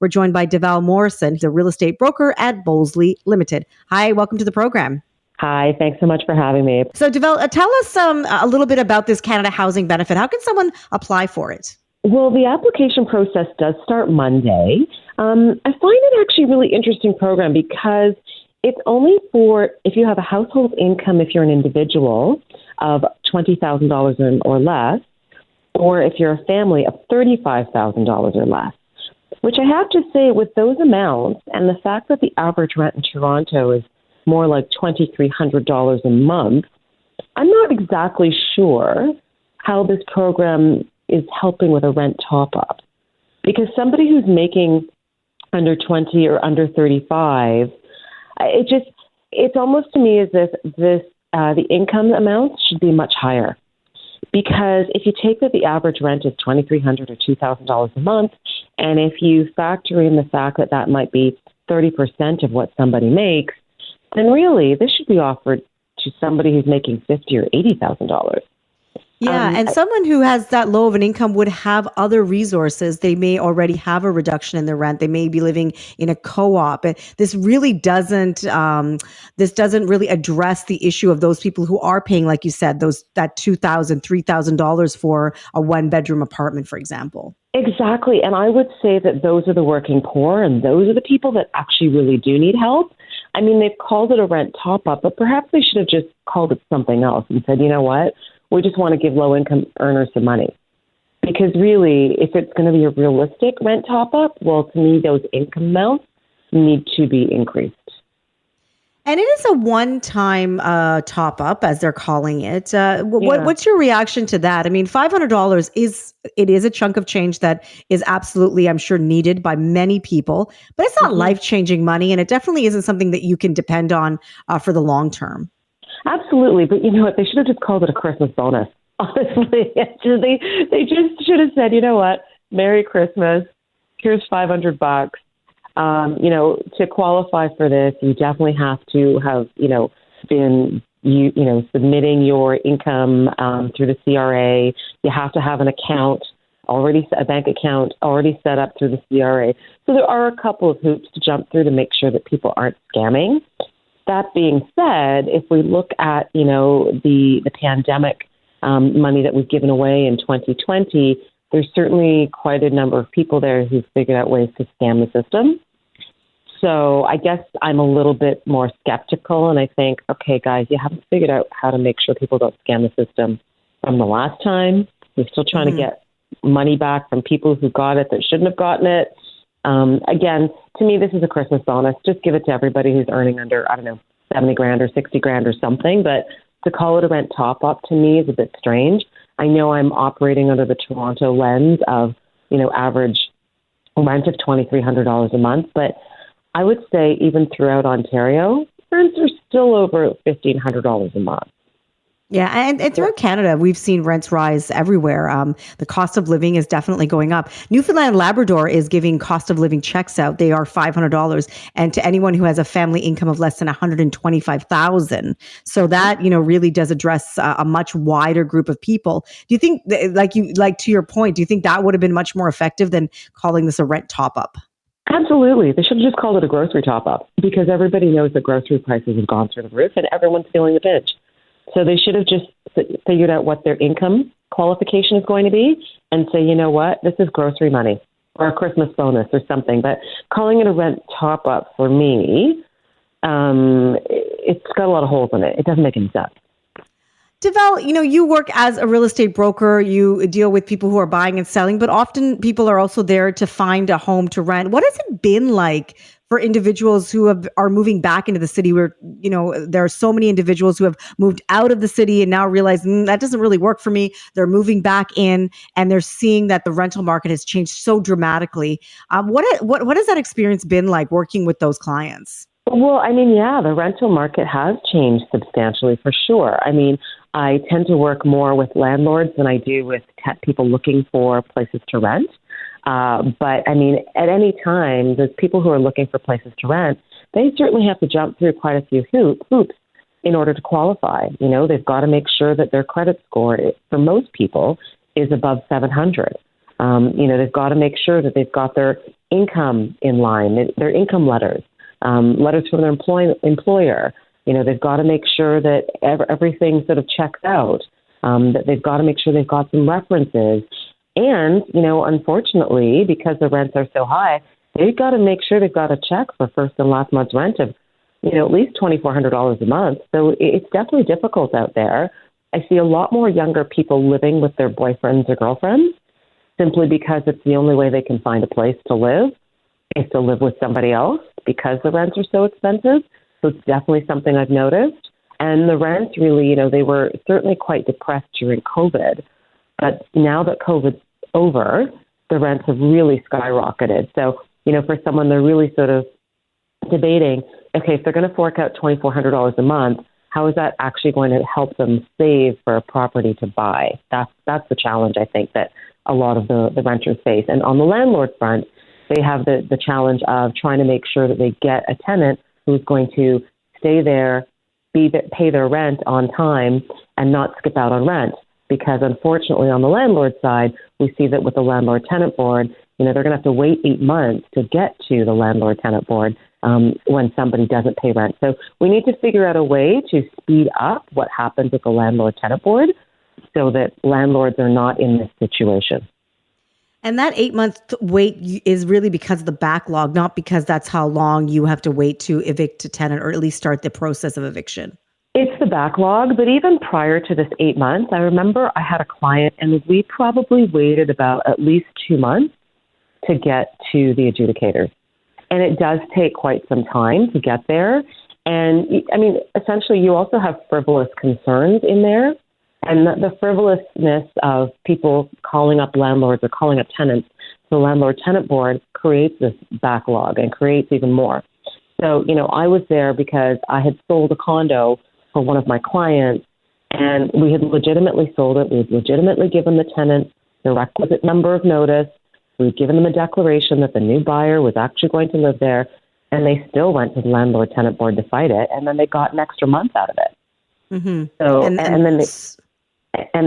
We're joined by Davelle Morrison, who's a real estate broker at Bowsley Limited. Hi, welcome to the program. Hi, thanks so much for having me. So, Davelle, tell us a little bit about this Canada Housing Benefit. How can someone apply for it? Well, the application process does start Monday. I find it actually a really interesting program because it's only for if you have a household income, if you're an individual, of $20,000 or less, or if you're a family of $35,000 or less. Which I have to say, with those amounts and the fact that the average rent in Toronto is more like $2,300 a month, I'm not exactly sure how this program is helping with a rent top-up. Because somebody who's making under 20 or under 35, it's almost to me as if the income amounts should be much higher. Because if you take that the average rent is $2,300 or $2,000 a month, and if you factor in the fact that that might be 30% of what somebody makes, then really this should be offered to somebody who's making $50,000 or $80,000. Yeah, and someone who has that low of an income would have other resources. They may already have a reduction in their rent. They may be living in a co-op. This really doesn't. This doesn't really address the issue of those people who are paying, like you said, that $2,000, $3,000 for a one-bedroom apartment, for example. Exactly, and I would say that those are the working poor, and those are the people that actually really do need help. I mean, they've called it a rent top-up, but perhaps they should have just called it something else and said, you know what? We just want to give low-income earners some money. Because really, if it's going to be a realistic rent top-up, well, to me, those income amounts need to be increased. And it is a one-time top-up, as they're calling it. What's your reaction to that? I mean, $500 is a chunk of change that is absolutely, I'm sure, needed by many people. But it's not life-changing money, and it definitely isn't something that you can depend on for the long term. Absolutely, but you know what? They should have just called it a Christmas bonus. Honestly, they just should have said, you know what? Merry Christmas. Here's $500. To qualify for this, you definitely have to have, been submitting your income through the CRA. You have to have an account a bank account already set up through the CRA. So there are a couple of hoops to jump through to make sure that people aren't scamming. That being said, if we look at, the pandemic money that was given away in 2020, there's certainly quite a number of people there who've figured out ways to scam the system. So I guess I'm a little bit more skeptical, and I think, okay, guys, you haven't figured out how to make sure people don't scam the system from the last time. You're still trying to get money back from people who got it that shouldn't have gotten it. Again, to me, this is a Christmas bonus. Just give it to everybody who's earning under, $70,000 or $60,000 or something. But to call it a rent top-up to me is a bit strange. I know I'm operating under the Toronto lens of, average rent of $2,300 a month. But I would say even throughout Ontario, rents are still over $1,500 a month. Yeah, and throughout Canada, we've seen rents rise everywhere. The cost of living is definitely going up. Newfoundland and Labrador is giving cost of living checks out. They are $500, and to anyone who has a family income of less than $125,000. So that really does address a much wider group of people. Do you think, like to your point, do you think that would have been much more effective than calling this a rent top up? Absolutely. They should have just called it a grocery top-up because everybody knows that grocery prices have gone through the roof and everyone's feeling the pinch. So they should have just figured out what their income qualification is going to be and say, you know what, this is grocery money or a Christmas bonus or something. But calling it a rent top-up for me, it's got a lot of holes in it. It doesn't make any sense. Davelle, you work as a real estate broker. You deal with people who are buying and selling, but often people are also there to find a home to rent. What has it been like for individuals who are moving back into the city where, there are so many individuals who have moved out of the city and now realize that doesn't really work for me. They're moving back in and they're seeing that the rental market has changed so dramatically. What has that experience been like working with those clients? Well, the rental market has changed substantially for sure. I tend to work more with landlords than I do with people looking for places to rent. But at any time, those people who are looking for places to rent, they certainly have to jump through quite a few hoops in order to qualify. They've got to make sure that their credit score, for most people, is above 700. They've got to make sure that they've got their income in line, their income letters, letters from their employer. They've got to make sure that everything sort of checks out, that they've got to make sure they've got some references. And, unfortunately, because the rents are so high, they've got to make sure they've got a check for first and last month's rent of, at least $2,400 a month. So it's definitely difficult out there. I see a lot more younger people living with their boyfriends or girlfriends simply because it's the only way they can find a place to live is to live with somebody else because the rents are so expensive. So it's definitely something I've noticed. And the rents really, they were certainly quite depressed during COVID. But now that COVID's over, the rents have really skyrocketed. So, for someone, they're really sort of debating, okay, if they're going to fork out $2,400 a month, how is that actually going to help them save for a property to buy? That's the challenge, I think, that a lot of the renters face. And on the landlord front, they have the challenge of trying to make sure that they get a tenant who's going to stay there, pay their rent on time, and not skip out on rent. Because unfortunately, on the landlord side, we see that with the landlord-tenant board, they're going to have to wait 8 months to get to the landlord-tenant board when somebody doesn't pay rent. So we need to figure out a way to speed up what happens with the landlord-tenant board so that landlords are not in this situation. And that 8-month wait is really because of the backlog, not because that's how long you have to wait to evict a tenant or at least start the process of eviction. It's the backlog, but even prior to this 8 months, I remember I had a client and we probably waited about at least 2 months to get to the adjudicators. And it does take quite some time to get there. And essentially you also have frivolous concerns in there. And the frivolousness of people calling up landlords or calling up tenants, the landlord-tenant board creates this backlog and creates even more. So, I was there because I had sold a condo for one of my clients, and we had legitimately sold it. We had legitimately given the tenant the requisite number of notice. We had given them a declaration that the new buyer was actually going to live there, and they still went to the landlord-tenant board to fight it, and then they got an extra month out of it. Mm-hmm. So, and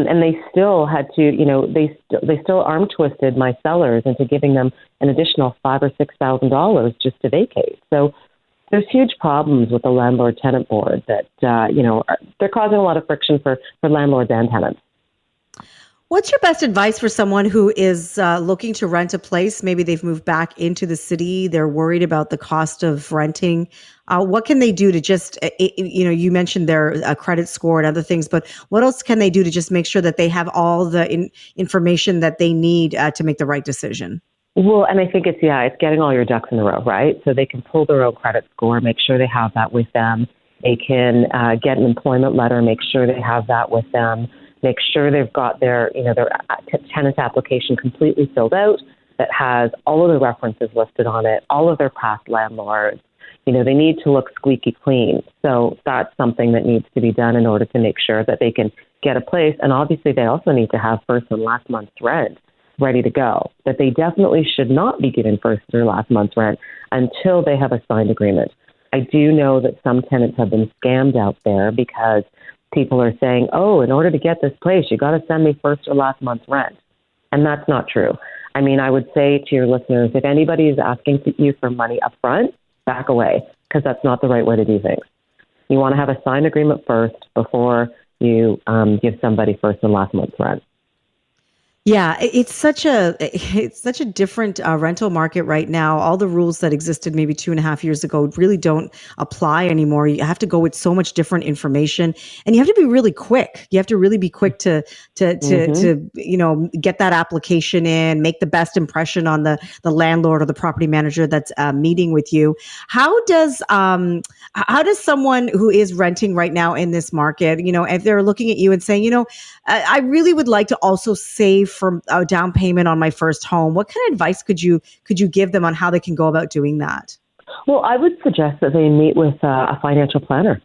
then they still had to, they still arm twisted my sellers into giving them an additional $5,000 or $6,000 just to vacate. So there's huge problems with the landlord-tenant board that, they're causing a lot of friction for landlords and tenants. What's your best advice for someone who is looking to rent a place? Maybe they've moved back into the city. They're worried about the cost of renting. What can they do to just, you mentioned their credit score and other things, but what else can they do to just make sure that they have all the information that they need to make the right decision? Well, and I think it's getting all your ducks in a row, right? So they can pull their own credit score, make sure they have that with them. They can get an employment letter, make sure they have that with them. Make sure they've got their tenant application completely filled out that has all of the references listed on it, all of their past landlords. They need to look squeaky clean. So that's something that needs to be done in order to make sure that they can get a place. And obviously they also need to have first and last month's rent ready to go. That they definitely should not be given first or last month's rent until they have a signed agreement. I do know that some tenants have been scammed out there because people are saying, oh, in order to get this place, you got to send me first or last month's rent. And that's not true. I would say to your listeners, if anybody is asking you for money up front, back away, because that's not the right way to do things. You want to have a signed agreement first before you give somebody first and last month's rent. Yeah, it's such a different rental market right now. All the rules that existed maybe 2.5 years ago really don't apply anymore. You have to go with so much different information, and you have to be really quick. You have to really be quick to get that application in, make the best impression on the landlord or the property manager that's meeting with you. How does someone who is renting right now in this market, if they're looking at you and saying, I really would like to also save for a down payment on my first home, what kind of advice could you give them on how they can go about doing that? Well, I would suggest that they meet with a financial planner,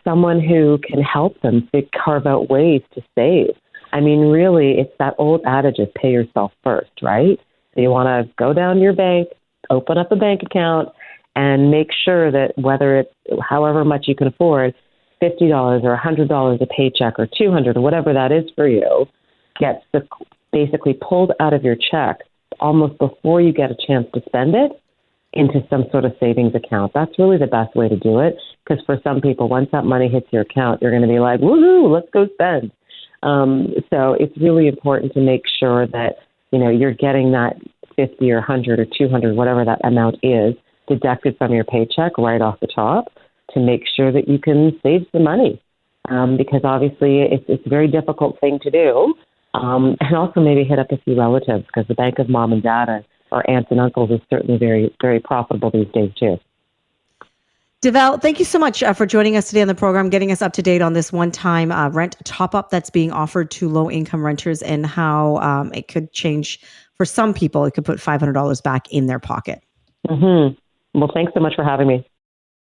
someone who can help them carve out ways to save. Really, it's that old adage of pay yourself first, right? So you want to go down to your bank, open up a bank account, and make sure that whether it's however much you can afford, $50 or $100 a paycheck or $200 or whatever that is for you, gets basically pulled out of your check almost before you get a chance to spend it into some sort of savings account. That's really the best way to do it, because for some people, once that money hits your account, you're going to be like, woohoo, let's go spend. So it's really important to make sure that, you're getting that 50 or 100 or 200, whatever that amount is, deducted from your paycheck right off the top to make sure that you can save some money. Because obviously it's a very difficult thing to do. And also maybe hit up a few relatives, because the bank of mom and dad or aunts and uncles is certainly very, very profitable these days too. Davelle, thank you so much for joining us today on the program, getting us up to date on this one-time rent top-up that's being offered to low-income renters and how it could change for some people. It could put $500 back in their pocket. Mm-hmm. Well, thanks so much for having me.